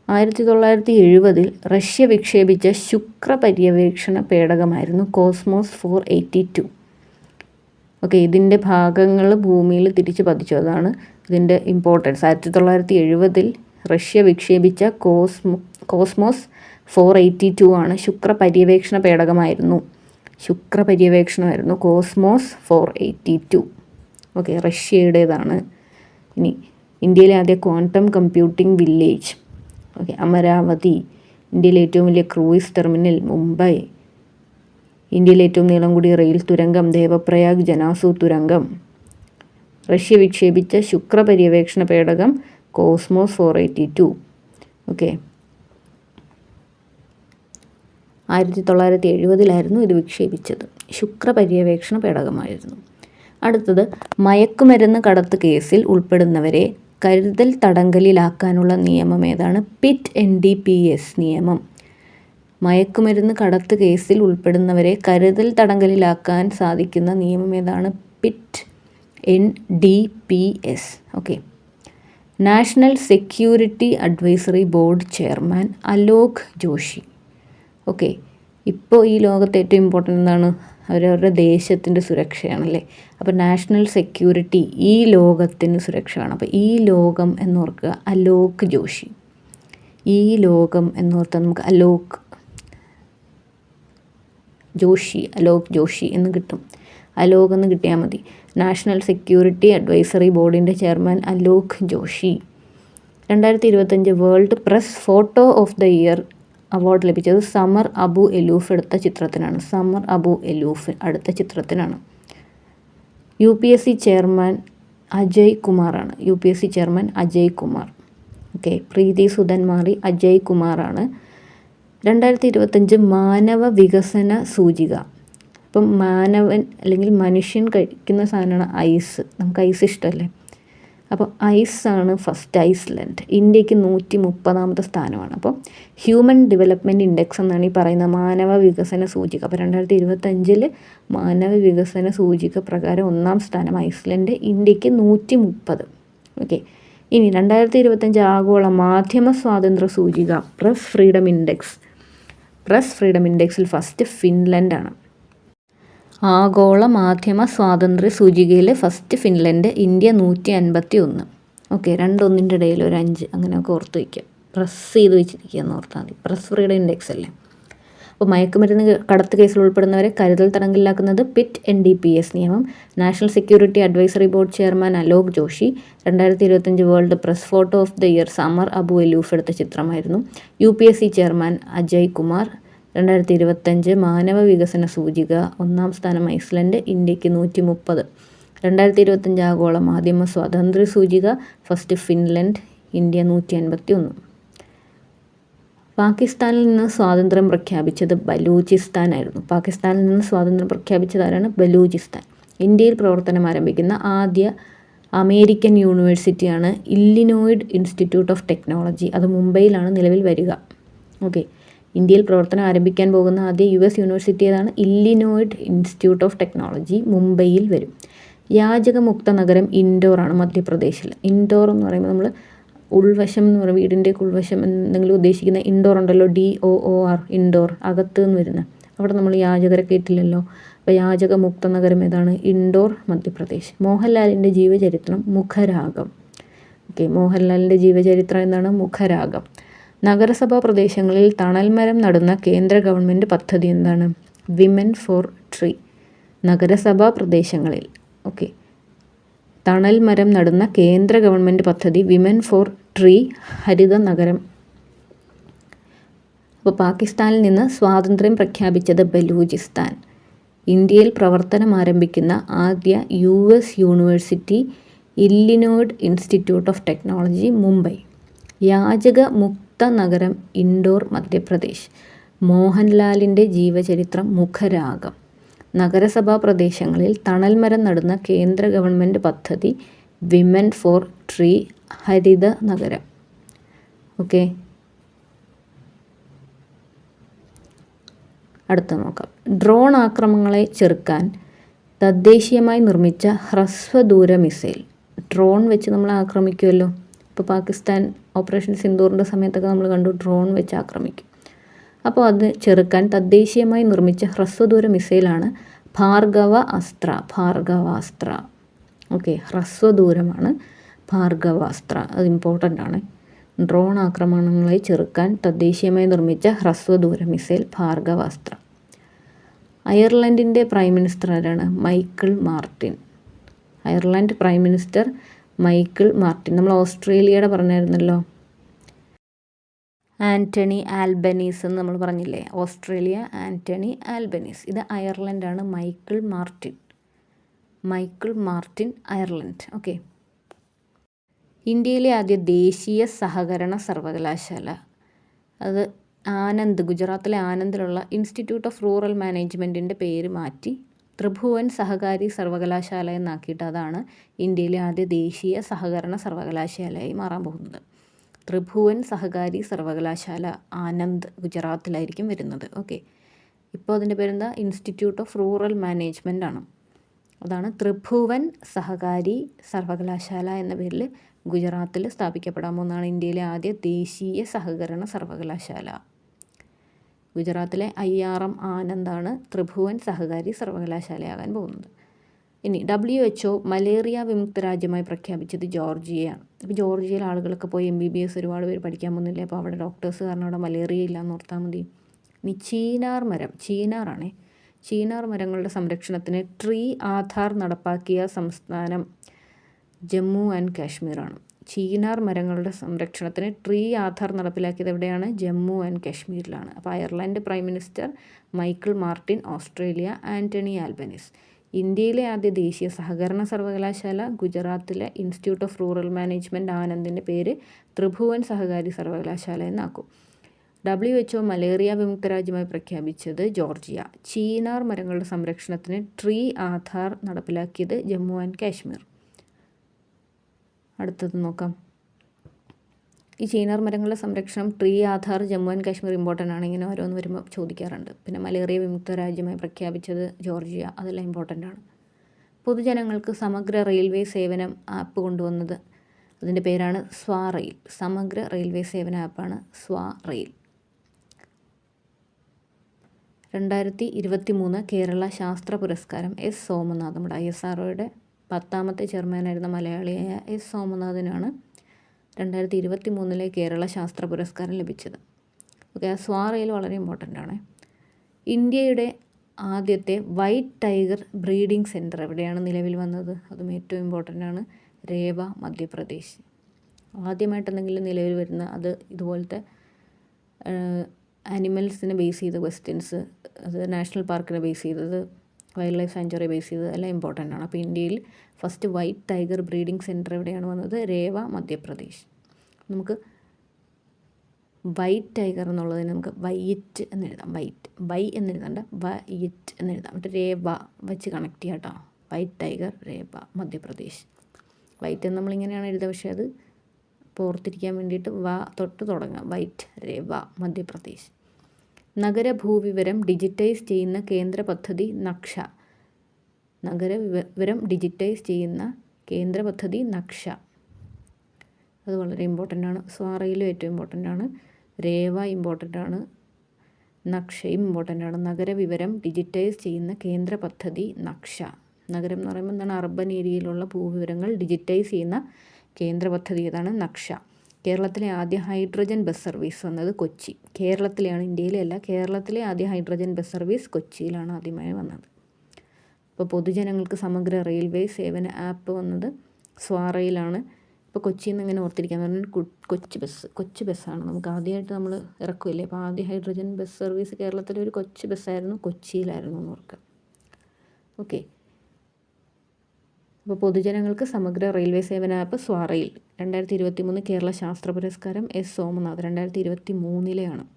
1970 റഷ്യ വിക്ഷേപിച്ച ശുക്ര പര്യവേക്ഷണ പേടകമായിരുന്നു കോസ്മോസ് 482. ഓക്കെ, ഇതിൻ്റെ ഭാഗങ്ങൾ ഭൂമിയിൽ തിരിച്ച് പതിച്ചു. അതാണ് ഇതിൻ്റെ ഇമ്പോർട്ടൻസ്. 1970 റഷ്യ വിക്ഷേപിച്ച കോസ്മോസ് 482 ആണ്. ശുക്ര പര്യവേക്ഷണ പേടകമായിരുന്നു. കോസ്മോസ് 482. ഓക്കെ, റഷ്യയുടേതാണ്. ഇനി ഇന്ത്യയിലെ ആദ്യ quantum computing village. Okay, Amaravati. ഇന്ത്യയിലെ ഏറ്റവും വലിയ ക്രൂയിസ് ടെർമിനൽ മുംബൈ. ഇന്ത്യയിലെ ഏറ്റവും നീളം കൂടിയ റെയിൽ തുരങ്കം ദേവപ്രയാഗ് ജനാസു തുരങ്കം. റഷ്യ വിക്ഷേപിച്ച ശുക്ര പര്യവേക്ഷണ പേടകം കോസ്മോസ് 482. ഓക്കെ, 1970 ഇത് വിക്ഷേപിച്ചത്. ശുക്രപര്യവേക്ഷണ പേടകമായിരുന്നു. അടുത്തത്, മയക്കുമരുന്ന് കടത്ത് കേസിൽ ഉൾപ്പെടുന്നവരെ കരുതൽ തടങ്കലിലാക്കാനുള്ള നിയമം ഏതാണ്? പിറ്റ് NDPS നിയമം. മയക്കുമരുന്ന് കടത്ത് കേസിൽ ഉൾപ്പെടുന്നവരെ കരുതൽ തടങ്കലിലാക്കാൻ സാധിക്കുന്ന നിയമം ഏതാണ്? PIT NDPS. Okay. National security advisory board chairman Alok Joshi. Okay. ഇപ്പോൾ ഈ ലോകത്ത് ഏറ്റവും ഇമ്പോർട്ടൻ്റ് എന്താണ്? അവരവരുടെ ദേശത്തിൻ്റെ സുരക്ഷയാണല്ലേ. അപ്പോൾ നാഷണൽ സെക്യൂരിറ്റി ഈ ലോകത്തിന് സുരക്ഷയാണ്. അപ്പോൾ ഈ ലോകം എന്നോർക്കുക അലോക് ജോഷി. ഈ ലോകം എന്നോർത്താൽ നമുക്ക് അലോക് ജോഷി എന്ന് കിട്ടും. അലോക് എന്ന് കിട്ടിയാൽ മതി. നാഷണൽ സെക്യൂരിറ്റി അഡ്വൈസറി ബോർഡിൻ്റെ chairman Alok Joshi. 2025 world press photo of the year award ലഭിച്ചത് സമർ അബു എലൂഫ് എടുത്ത ചിത്രത്തിനാണ്. UPSC ചെയർമാൻ അജയ് കുമാറാണ്. ഓക്കെ. പ്രീതി സുധൻ മാറി അജയ് കുമാറാണ്. 2025 മാനവ വികസന സൂചിക. ഇപ്പം മാനവൻ അല്ലെങ്കിൽ മനുഷ്യൻ കഴിക്കുന്ന സാധനമാണ് ഐസ്. നമുക്ക് ഐസ് ഇഷ്ടമല്ലേ. അപ്പോൾ ഐസാണ് ഫസ്റ്റ്, ഐസ്ലൻഡ്. ഇന്ത്യക്ക് 130ാമത്തെ സ്ഥാനമാണ്. അപ്പോൾ ഹ്യൂമൻ ഡെവലപ്മെൻറ്റ് ഇൻഡെക്സ് എന്നാണ് ഈ പറയുന്ന മാനവ വികസന സൂചിക. അപ്പോൾ 2025 മാനവ വികസന സൂചിക പ്രകാരം 1ാം സ്ഥാനം ഐസ്ലൻഡ്, ഇന്ത്യക്ക് 130. ഓക്കെ. ഇനി 2025 ആഗോള മാധ്യമ സ്വാതന്ത്ര്യ സൂചിക പ്രസ് ഫ്രീഡം ഇൻഡെക്സിൽ ഫസ്റ്റ് ഫിൻലൻഡാണ്. ആഗോള മാധ്യമ സ്വാതന്ത്ര്യ സൂചികയിൽ ഫസ്റ്റ് ഫിൻലൻഡ്, ഇന്ത്യ 151. ഓക്കെ. 2 ഇടയിൽ ഒരു 5 അങ്ങനെയൊക്കെ ഓർത്ത് വയ്ക്കുക. പ്രസ് ചെയ്ത് വെച്ചിരിക്കുക എന്ന് ഓർത്താൽ മതി. പ്രസ് ഫ്രീഡം ഇൻഡെക്സ് അല്ലേ. അപ്പോൾ മയക്കുമരുന്ന് കടത്ത് കേസിൽ ഉൾപ്പെടുന്നവരെ കരുതൽ തടങ്കലിലാക്കുന്നത് പിറ്റ് NDPS നിയമം. National security advisory board chairman Alok Joshi. 2025 world press photo of the year Samar Abu Elouf എടുത്ത ചിത്രമായിരുന്നു. UPSC chairman Ajay Kumar. 2025 മാനവ വികസന സൂചിക 1ാം സ്ഥാനം ഐസ്ലൻഡ്, ഇന്ത്യക്ക് 130. 2025 ആഗോള മാധ്യമ സ്വാതന്ത്ര്യ സൂചിക ഫസ്റ്റ് ഫിൻലൻഡ്, ഇന്ത്യ 151. പാകിസ്ഥാനിൽ നിന്ന് സ്വാതന്ത്ര്യം പ്രഖ്യാപിച്ചത് ബലൂചിസ്ഥാനായിരുന്നു. ആരാണ്? ബലൂചിസ്ഥാൻ. ഇന്ത്യയിൽ പ്രവർത്തനം ആരംഭിക്കുന്ന ആദ്യ അമേരിക്കൻ യൂണിവേഴ്സിറ്റിയാണ് ഇല്ലിനോയ്ഡ് ഇൻസ്റ്റിറ്റ്യൂട്ട് ഓഫ് ടെക്നോളജി. അത് മുംബൈയിലാണ് നിലവിൽ വരിക. ഓക്കെ. ഇന്ത്യയിൽ പ്രവർത്തനം ആരംഭിക്കാൻ പോകുന്ന ആദ്യ US യൂണിവേഴ്സിറ്റി ഏതാണ്? ഇല്ലിനോയ്ഡ് ഇൻസ്റ്റിറ്റ്യൂട്ട് ഓഫ് ടെക്നോളജി മുംബൈയിൽ വരും. യാചകമുക്ത നഗരം ഇൻഡോറാണ്, മധ്യപ്രദേശിൽ. ഇൻഡോർ എന്ന് പറയുമ്പോൾ നമ്മൾ ഉൾവശം എന്ന് പറയുമ്പോൾ വീടിൻ്റെ ഉൾവശം എന്തെങ്കിലും ഉദ്ദേശിക്കുന്ന ഇൻഡോർ ഉണ്ടല്ലോ, DOOR, ഇൻഡോർ, അകത്ത് നിന്ന് വരുന്ന. അവിടെ നമ്മൾ യാചകരെ കേട്ടില്ലല്ലോ. അപ്പോൾ യാചകമുക്ത നഗരം ഏതാണ്? ഇൻഡോർ, മധ്യപ്രദേശ്. മോഹൻലാലിൻ്റെ ജീവചരിത്രം മുഖരാഗം. ഓക്കെ. മോഹൻലാലിൻ്റെ ജീവചരിത്രം എന്താണ്? മുഖരാഗം. നഗരസഭാ പ്രദേശങ്ങളിൽ തണൽമരം നടുന്ന കേന്ദ്ര ഗവൺമെൻറ് പദ്ധതി എന്താണ്? Women four tree. നഗരസഭാ പ്രദേശങ്ങളിൽ ഓക്കെ തണൽ മരം നടുന്ന കേന്ദ്ര ഗവൺമെൻറ് പദ്ധതി വിമൻ ഫോർ ട്രീ, ഹരിത നഗരം. അപ്പോൾ പാകിസ്ഥാനിൽ നിന്ന് സ്വാതന്ത്ര്യം പ്രഖ്യാപിച്ചത് ബലൂചിസ്ഥാൻ. ഇന്ത്യയിൽ പ്രവർത്തനം ആരംഭിക്കുന്ന ആദ്യ US university Illinois institute of technology Mumbai. യാചക മുക്ത നഗരം ഇൻഡോർ, മധ്യപ്രദേശ്. മോഹൻലാലിൻ്റെ ജീവചരിത്രം മുഖരാഗം. നഗരസഭാ പ്രദേശങ്ങളിൽ തണൽമരം നടുന്ന കേന്ദ്ര ഗവൺമെൻറ് പദ്ധതി വിമൻ ഫോർ ട്രീ, ഹരിത നഗരം. ഓക്കെ. അടുത്ത നോക്കാം. ഡ്രോൺ ആക്രമണങ്ങളെ ചെറുക്കാൻ തദ്ദേശീയമായി നിർമ്മിച്ച ഹ്രസ്വദൂര മിസൈൽ. ഡ്രോൺ വെച്ച് നമ്മൾ ആക്രമിക്കുമല്ലോ. ഇപ്പോൾ പാകിസ്ഥാൻ ഓപ്പറേഷൻ സിന്ദൂറിൻ്റെ സമയത്തൊക്കെ നമ്മൾ കണ്ടു, ഡ്രോൺ വെച്ച് ആക്രമിക്കും. അപ്പോൾ അത് ചെറുക്കാൻ തദ്ദേശീയമായി നിർമ്മിച്ച ഹ്രസ്വദൂര മിസൈലാണ് ഭാർഗവാസ്ത്ര. ഓക്കെ. ഹ്രസ്വദൂരമാണ് ഭാർഗവാസ്ത്ര. അത് ഇമ്പോർട്ടൻ്റ് ആണ്. ഡ്രോൺ ആക്രമണങ്ങളെ ചെറുക്കാൻ തദ്ദേശീയമായി നിർമ്മിച്ച ഹ്രസ്വദൂര മിസൈൽ ഭാർഗവാസ്ത്ര. അയർലൻഡിൻ്റെ പ്രൈം മിനിസ്റ്റർ ആരാണ്? Michael Martin. Ireland prime minister Michael Martin. നമ്മൾ ഓസ്ട്രേലിയയുടെ പറഞ്ഞായിരുന്നല്ലോ, ആൻ്റണി ആൽബനീസ് എന്ന് നമ്മൾ പറഞ്ഞില്ലേ. Australia Antony Albanese. ഇത് അയർലൻഡാണ് മൈക്കിൾ മാർട്ടിൻ അയർലൻഡ്. ഓക്കെ. ഇന്ത്യയിലെ ആദ്യ ദേശീയ സഹകരണ സർവകലാശാല, അത് ആനന്ദ്, ഗുജറാത്തിലെ ആനന്ദിലുള്ള ഇൻസ്റ്റിറ്റ്യൂട്ട് ഓഫ് റൂറൽ മാനേജ്മെൻറ്റിൻ്റെ പേര് മാറ്റി ത്രിഭുവൻ സഹകാരി സർവകലാശാല എന്നാക്കിയിട്ട് അതാണ് ഇന്ത്യയിലെ ആദ്യ ദേശീയ സഹകരണ സർവകലാശാലയായി മാറാൻ പോകുന്നത്. ത്രിഭുവൻ സഹകാരി സർവകലാശാല ആനന്ദ്, ഗുജറാത്തിലായിരിക്കും വരുന്നത്. ഓക്കെ, ഇപ്പോൾ അതിൻ്റെ പേരെന്താ? ഇൻസ്റ്റിറ്റ്യൂട്ട് ഓഫ് റൂറൽ മാനേജ്മെൻ്റ് ആണ്. അതാണ് ത്രിഭുവൻ സഹകാരി സർവകലാശാല എന്ന പേരിൽ ഗുജറാത്തിൽ സ്ഥാപിക്കപ്പെടാൻ പോകുന്നതാണ് ഇന്ത്യയിലെ ആദ്യ ദേശീയ സഹകരണ സർവകലാശാല. ഗുജറാത്തിലെ IRM ആനന്ദാണ് ത്രിഭുവൻ സഹകാരി സർവകലാശാലയാകാൻ പോകുന്നത്. ഇനി WHO മലേറിയ വിമുക്ത രാജ്യമായി പ്രഖ്യാപിച്ചത് ജോർജിയയാണ്. അപ്പോൾ ജോർജിയയിലെ ആളുകളൊക്കെ പോയി MBBS ഒരുപാട് പേര് പഠിക്കാൻ പോകുന്നില്ലേ, അപ്പോൾ അവിടെ ഡോക്ടേഴ്സ് കാരണം അവിടെ മലേറിയ ഇല്ലയെന്ന് ഓർത്താൽ മതി. ഇനി ചീനാർ മരം, ചീനാറാണേ, ചീനാർ മരങ്ങളുടെ സംരക്ഷണത്തിന് ട്രീ ആധാർ നടപ്പാക്കിയ സംസ്ഥാനം ജമ്മു ആൻഡ് കാശ്മീറാണ്. ചീനാർ മരങ്ങളുടെ സംരക്ഷണത്തിന് ട്രീ ആധാർ നടപ്പിലാക്കിയത് എവിടെയാണ്? ജമ്മു ആൻഡ് കാശ്മീരിലാണ്. അപ്പോൾ Ireland prime minister Michael Martin, Australia Antony Albanese. ഇന്ത്യയിലെ ആദ്യ ദേശീയ സഹകരണ സർവകലാശാല ഗുജറാത്തിലെ ഇൻസ്റ്റിറ്റ്യൂട്ട് ഓഫ് റൂറൽ മാനേജ്മെൻറ്റ് ആനന്ദിൻ്റെ പേര് ത്രിഭുവൻ സഹകാരി സർവകലാശാല എന്നാക്കും. WHO മലേറിയ വിമുക്ത രാജ്യമായി പ്രഖ്യാപിച്ചത് ജോർജിയ. ചീനാർ മരങ്ങളുടെ സംരക്ഷണത്തിന് ട്രീ ആധാർ നടപ്പിലാക്കിയത് ജമ്മു ആൻഡ് കാശ്മീർ. അടുത്തത് നോക്കാം. ഈ ചീനാർ മരങ്ങളുടെ സംരക്ഷണം, tree Aadhaar, Jammu and Kashmir important ആണ്. ഇങ്ങനെ ഓരോന്ന് വരുമ്പോൾ ചോദിക്കാറുണ്ട്. പിന്നെ മലേറിയ വിമുക്ത രാജ്യമായി പ്രഖ്യാപിച്ചത് ജോർജിയ, അതെല്ലാം ഇമ്പോർട്ടൻ്റ് ആണ്. പൊതുജനങ്ങൾക്ക് സമഗ്ര റെയിൽവേ സേവനം ആപ്പ് കൊണ്ടുവന്നത്, അതിൻ്റെ പേരാണ് സ്വാറെയിൽ. സമഗ്ര റെയിൽവേ സേവന ആപ്പാണ് സ്വാറെയിൽ. 2023 കേരള ശാസ്ത്ര പുരസ്കാരം S. സോമനാഥ്, നമ്മുടെ ISROയുടെ 10ാമത്തെ ചെയർമാനായിരുന്ന മലയാളിയായ S. സോമനാഥിനാണ് 2023 കേരള ശാസ്ത്ര പുരസ്കാരം ലഭിച്ചത്. ഓക്കെ, ആ സ്വാറെയിൽ വളരെ ഇമ്പോർട്ടൻ്റ് ആണ്. ഇന്ത്യയുടെ ആദ്യത്തെ വൈറ്റ് ടൈഗർ ബ്രീഡിംഗ് സെൻറ്റർ എവിടെയാണ് നിലവിൽ വന്നത്? അതും ഏറ്റവും ഇമ്പോർട്ടൻ്റ് ആണ്. രേവ, മധ്യപ്രദേശ്. ആദ്യമായിട്ട് എന്തെങ്കിലും നിലവിൽ വരുന്ന അത് ഇതുപോലത്തെ ആനിമൽസിനെ ബേസ് ചെയ്ത ക്വസ്റ്റ്യൻസ്, അത് നാഷണൽ പാർക്കിനെ ബേസ് ചെയ്തത്, വൈൽഡ് ലൈഫ് സാങ്ച്വറി ബേസ് ചെയ്തത് എല്ലാം ഇമ്പോർട്ടൻ്റ് ആണ്. അപ്പോൾ ഇന്ത്യയിൽ first white tiger breeding centre എവിടെയാണ് വന്നത്? രേവ, മധ്യപ്രദേശ്. നമുക്ക് വൈറ്റ് ടൈഗർ എന്നുള്ളതിന് നമുക്ക് വൈറ്റ് എന്നെഴുതാം. വൈറ്റ്, വൈ എന്നെഴുതണ്ട, വൈറ്റ് എന്നെഴുതാം. എന്നിട്ട് രേവ വെച്ച് കണക്ട് ചെയ്യാം കേട്ടോ. White tiger, Rewa, Madhya Pradesh. White എന്ന് നമ്മളിങ്ങനെയാണ് എഴുതുക, പക്ഷേ അത് ഓർത്തിരിക്കാൻ വേണ്ടിയിട്ട് തൊട്ട് തുടങ്ങാം. വൈറ്റ്, രേവ, മധ്യപ്രദേശ്. നഗരഭൂവിവരം ഡിജിറ്റൈസ് ചെയ്യുന്ന കേന്ദ്ര പദ്ധതി നക്ഷ. നഗരവിവരം ഡിജിറ്റൈസ് ചെയ്യുന്ന കേന്ദ്ര പദ്ധതി നക്ഷ. അത് വളരെ ഇമ്പോർട്ടൻ്റ് ആണ്. സ്വാറയിലും ഏറ്റവും ഇമ്പോർട്ടൻ്റ് ആണ്. രേവ ഇമ്പോർട്ടൻ്റ് ആണ്. നക്ഷയും ഇമ്പോർട്ടൻ്റ് ആണ്. നഗരവിവരം ഡിജിറ്റൈസ് ചെയ്യുന്ന കേന്ദ്ര പദ്ധതി നക്ഷ. നഗരം എന്ന് പറയുമ്പോൾ എന്താണ്? അർബൻ ഏരിയയിലുള്ള ഭൂവിവരങ്ങൾ ഡിജിറ്റൈസ് ചെയ്യുന്ന കേന്ദ്ര പദ്ധതി ഏതാണ്? നക്ഷ. കേരളത്തിലെ ആദ്യ ഹൈഡ്രജൻ ബസ് സർവീസ് വന്നത് കൊച്ചി. കേരളത്തിലെയാണ്, ഇന്ത്യയിലല്ല. കേരളത്തിലെ ആദ്യ ഹൈഡ്രജൻ ബസ് സർവീസ് കൊച്ചിയിലാണ് ആദ്യമായി വന്നത്. അപ്പോൾ പൊതുജനങ്ങൾക്ക് സമഗ്ര റെയിൽവേ സേവന ആപ്പ് വന്നത് സ്വാറയിലാണ്. ഇപ്പോൾ കൊച്ചിയിൽ നിന്ന് ഇങ്ങനെ ഓർത്തിരിക്കാൻ പറഞ്ഞാൽ കൊച്ചു ബസ്സാണ്. നമുക്ക് ആദ്യമായിട്ട് നമ്മൾ ഇറക്കുമല്ലേ. അപ്പോൾ ആദ്യ ഹൈഡ്രജൻ ബസ് സർവീസ് കേരളത്തിലെ ഒരു കൊച്ചു ബസ്സായിരുന്നു, കൊച്ചിയിലായിരുന്നു എന്ന് ഓർക്കുക. ഓക്കെ, അപ്പോൾ പൊതുജനങ്ങൾക്ക് സമഗ്ര റെയിൽവേ സേവന ആപ്പ് സ്വാറയിൽ. 2023 കേരള ശാസ്ത്ര പുരസ്കാരം S. സോമനാഥ് 2023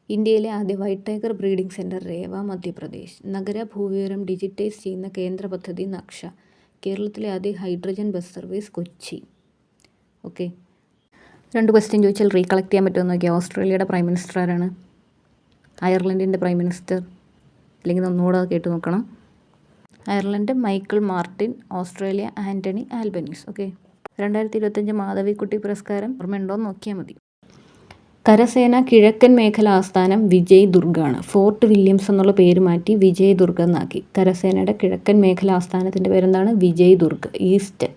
ഇന്ത്യയിലെ ആദ്യ white tiger breeding centre Rewa, Madhya Pradesh. നഗര ഭൂവിവരം ഡിജിറ്റൈസ് ചെയ്യുന്ന കേന്ദ്ര പദ്ധതി നക്ഷ. കേരളത്തിലെ ആദ്യ hydrogen bus service Kochi. Okay, 2 question ചോദിച്ചാൽ റീകളക്ട് ചെയ്യാൻ പറ്റുമെന്ന് നോക്കിയാൽ. ഓസ്ട്രേലിയയുടെ പ്രൈം മിനിസ്റ്റർ ആരാണ്? അയർലൻഡിൻ്റെ പ്രൈം മിനിസ്റ്റർ, അല്ലെങ്കിൽ ഒന്നുകൂടെ കേട്ട് നോക്കണം. Ireland Michael Martin, Australia Antony Albanese. Okay, 2025 Madhavikutty പുരസ്കാരം ഓർമ്മയുണ്ടോയെന്ന് നോക്കിയാൽ മതി. കരസേന കിഴക്കൻ മേഖല ആസ്ഥാനം വിജയ് ദുർഗാണ്. ഫോർട്ട് വില്യംസ് എന്നുള്ള പേര് മാറ്റി വിജയ് ദുർഗ് എന്നാക്കി. കരസേനയുടെ കിഴക്കൻ മേഖല ആസ്ഥാനത്തിൻ്റെ പേരെന്താണ്? വിജയ് ദുർഗ്. ഈസ്റ്റ്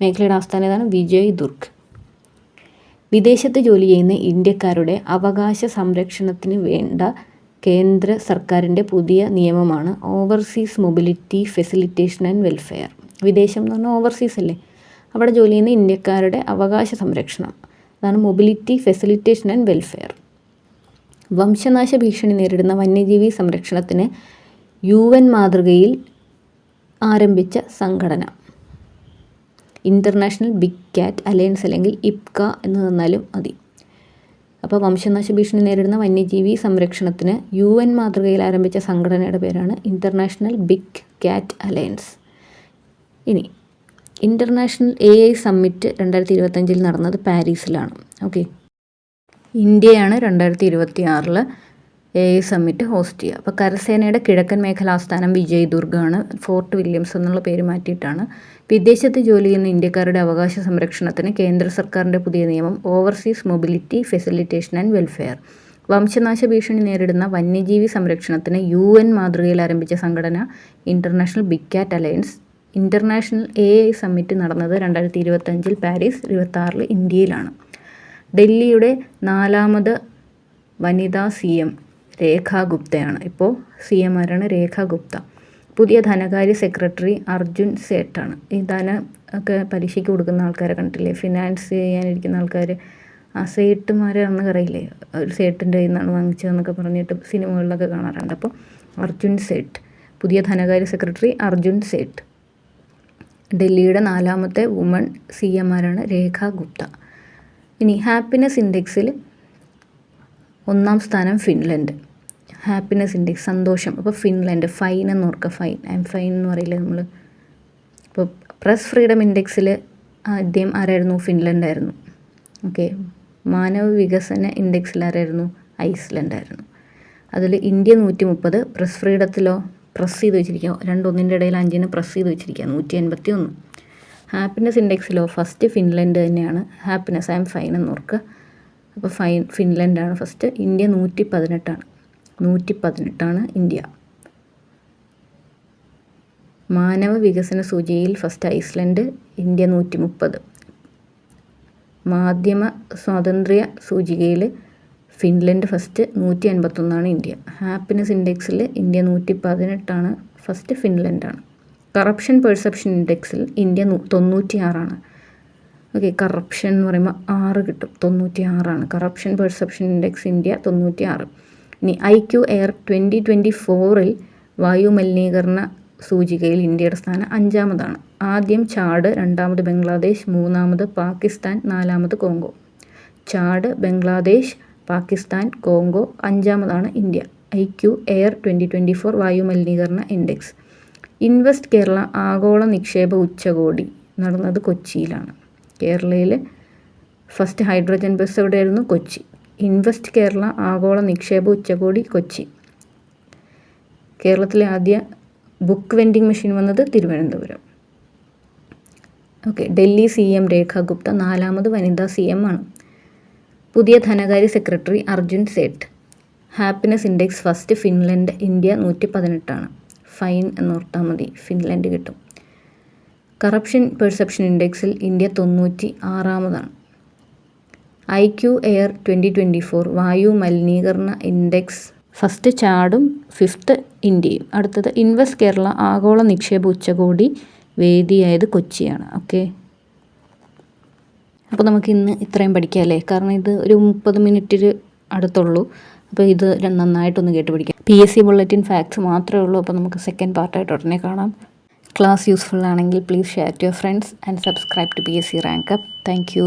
മേഖലയുടെ ആസ്ഥാനം ഏതാണ്? വിജയ് ദുർഗ്. വിദേശത്ത് ജോലി ചെയ്യുന്ന ഇന്ത്യക്കാരുടെ അവകാശ സംരക്ഷണത്തിന് വേണ്ട കേന്ദ്ര സർക്കാരിൻ്റെ പുതിയ നിയമമാണ് overseas mobility facilitation and welfare. വിദേശം എന്ന് പറഞ്ഞാൽ ഓവർസീസ് അല്ലേ, അവിടെ ജോലി ചെയ്യുന്ന ഇന്ത്യക്കാരുടെ അവകാശ സംരക്ഷണം, അതാണ് മൊബിലിറ്റി ഫെസിലിറ്റേഷൻ ആൻഡ് വെൽഫെയർ. വംശനാശ ഭീഷണി നേരിടുന്ന വന്യജീവി സംരക്ഷണത്തിന് UN മാതൃകയിൽ ആരംഭിച്ച സംഘടന ഇൻ്റർനാഷണൽ ബിഗ് ക്യാറ്റ് അലയൻസ്, അല്ലെങ്കിൽ IPCA എന്ന് തന്നാലും മതി. അപ്പോൾ വംശനാശ ഭീഷണി നേരിടുന്ന വന്യജീവി സംരക്ഷണത്തിന് UN മാതൃകയിൽ ആരംഭിച്ച സംഘടനയുടെ പേരാണ് ഇൻ്റർനാഷണൽ ബിഗ് ക്യാറ്റ് അലയൻസ്. ഇനി ഇൻ്റർനാഷണൽ AI സമ്മിറ്റ് 2025 നടന്നത് പാരീസിലാണ്. ഓക്കെ, ഇന്ത്യയാണ് 2026 AI സമ്മിറ്റ് ഹോസ്റ്റ് ചെയ്യുക. അപ്പോൾ കരസേനയുടെ കിഴക്കൻ മേഖല ആസ്ഥാനം വിജയ് ദുർഗാണ്. ഫോർട്ട് വില്യംസ് എന്നുള്ള പേര് മാറ്റിയിട്ടാണ്. വിദേശത്ത് ജോലി ചെയ്യുന്ന ഇന്ത്യക്കാരുടെ അവകാശ സംരക്ഷണത്തിന് കേന്ദ്ര സർക്കാരിൻ്റെ പുതിയ നിയമം overseas mobility facilitation and welfare. വംശനാശ ഭീഷണി നേരിടുന്ന വന്യജീവി സംരക്ഷണത്തിന് UN മാതൃകയിൽ ആരംഭിച്ച സംഘടന international big cat alliance. International AI summit നടന്നത് 2025 പാരീസ്, 2026 ഇന്ത്യയിലാണ്. ഡൽഹിയുടെ 4ാമത് വനിതാ CM രേഖാ ഗുപ്തയാണ്. ഇപ്പോൾ CM ആരാണ്? രേഖാ ഗുപ്ത. പുതിയ ധനകാര്യ സെക്രട്ടറി അർജുൻ സേഠാണ്. ഈ ധനം ഒക്കെ പലിശയ്ക്ക് കൊടുക്കുന്ന ആൾക്കാരെ കണ്ടിട്ടില്ലേ? ഫിനാൻസ് ചെയ്യാനിരിക്കുന്ന ആൾക്കാർ, ആ സേട്ടുമാരാണെന്ന് അറിയില്ലേ? ഒരു സേട്ടിൻ്റെ കയ്യിൽ നിന്നാണ് വാങ്ങിച്ചതെന്നൊക്കെ പറഞ്ഞിട്ട് സിനിമകളിലൊക്കെ കാണാറുണ്ട്. അപ്പോൾ അർജുൻ സേഠ്, പുതിയ ധനകാര്യ സെക്രട്ടറി അർജുൻ സേഠ്. ഡൽഹിയുടെ 4ാമത്തെ വുമൺ CM ആരാണ്? രേഖാ ഗുപ്ത. ഇനി ഹാപ്പിനെസ് ഇൻഡെക്സിൽ 1ാം സ്ഥാനം ഫിൻലൻഡ്. ഹാപ്പിനെസ് ഇൻഡെക്സ്, സന്തോഷം. അപ്പോൾ ഫിൻലൻഡ്. ഫൈൻ എന്ന് ഓർക്കുക, ഫൈൻ. ഫൈൻ എന്ന് പറയില്ലേ നമ്മൾ. അപ്പോൾ പ്രസ് ഫ്രീഡം ഇൻഡെക്സിൽ ആദ്യം ആരായിരുന്നു? ഫിൻലൻഡ് ആയിരുന്നു. ഓക്കെ, മാനവ വികസന ഇൻഡെക്സിൽ ആരായിരുന്നു? ഐസ്ലൻഡ് ആയിരുന്നു. അതിൽ ഇന്ത്യ 130, പ്രസ് ഫ്രീഡത്തിലോ പ്രസ് ചെയ്ത് വെച്ചിരിക്കുക, 2 ഇടയിൽ 5 പ്രസ് ചെയ്ത് വെച്ചിരിക്കുക, 181. ഹാപ്പിനെസ് ഇൻഡെക്സിലോ ഫസ്റ്റ് ഫിൻലൻഡ് തന്നെയാണ്. ഹാപ്പിനെസ്, ഫൈൻ എന്ന് ഓർക്കുക. അപ്പോൾ ഫിൻലൻഡാണ് ഫസ്റ്റ്. ഇന്ത്യ 118ആണ് ഇന്ത്യ. മാനവ വികസന സൂചികയിൽ ഫസ്റ്റ് ഐസ്ലൻഡ്, ഇന്ത്യ 130. മാധ്യമ സ്വാതന്ത്ര്യ സൂചികയിൽ ഫിൻലൻഡ് ഫസ്റ്റ്, 151 ഇന്ത്യ. ഹാപ്പിനെസ് ഇൻഡെക്സിൽ ഇന്ത്യ 118ആണ് ഫസ്റ്റ്, ഫിൻലൻഡാണ്. കറപ്ഷൻ പെർസെപ്ഷൻ ഇൻഡെക്സിൽ ഇന്ത്യ 96. ഓക്കെ, കറപ്ഷൻ എന്ന് പറയുമ്പോൾ 6 കിട്ടും, 96ആണ്. Corruption perception index India 96. ഇനി IQ എയർ 2024 വായു മലിനീകരണ സൂചികയിൽ ഇന്ത്യയുടെ സ്ഥാനം 5ാമതാണ്. ആദ്യം ചാഡ്, 2ാമത് ബംഗ്ലാദേശ്, 3ാമത് പാകിസ്ഥാൻ, 4ാമത് Congo. Chad, Bangladesh, Pakistan, Congo, 5ാമതാണ് ഇന്ത്യ. IQ എയർ 2024 വായു മലിനീകരണ ഇൻഡെക്സ്. ഇൻവെസ്റ്റ് കേരള ആഗോള നിക്ഷേപ ഉച്ചകോടി നടന്നത് കൊച്ചിയിലാണ്. കേരളയിൽ ഫസ്റ്റ് ഹൈഡ്രജൻ ബസ് എവിടെയായിരുന്നു? കൊച്ചി. ഇൻവെസ്റ്റ് കേരള ആഗോള നിക്ഷേപ ഉച്ചകോടി കൊച്ചി. കേരളത്തിലെ ആദ്യ ബുക്ക് വെൻഡിങ് മെഷീൻ വന്നത് തിരുവനന്തപുരം. ഓക്കെ, ഡൽഹി CM രേഖാ ഗുപ്ത 4ാമത് വനിതാ CM ആണ്. പുതിയ ധനകാര്യ secretary Arjun Seth. Happiness index first Finland, India 118ആണ്. ഫൈൻ എന്നോർത്താൽ മതി, ഫിൻലൻഡ് കിട്ടും. കറപ്ഷൻ പെർസെപ്ഷൻ ഇൻഡെക്സിൽ ഇന്ത്യ 96ാമതാണ്. IQ എയർ 2024 വായു മലിനീകരണ ഇൻഡെക്സ് ഫസ്റ്റ് ചാടും, 5th ഇന്ത്യയും. അടുത്തത് ഇൻവെസ്റ്റ് കേരള ആഗോള നിക്ഷേപ ഉച്ചകോടി വേദിയായത് കൊച്ചിയാണ്. ഓക്കെ, അപ്പോൾ നമുക്ക് ഇന്ന് ഇത്രയും പഠിക്കാം അല്ലേ? കാരണം ഇത് ഒരു 30 മിനിറ്റിൽ അടുത്തുള്ളൂ. അപ്പോൾ ഇത് നന്നായിട്ടൊന്ന് കേട്ട് പഠിക്കാം. PSC ബുള്ളറ്റിൻ ഫാക്ട്സ് മാത്രമേ ഉള്ളൂ. അപ്പോൾ നമുക്ക് സെക്കൻഡ് പാർട്ടായിട്ട് ഉടനെ കാണാം. ക്ലാസ് യൂസ്ഫുൾ ആണെങ്കിൽ please share to your friends and subscribe to PSC rank up. Thank U.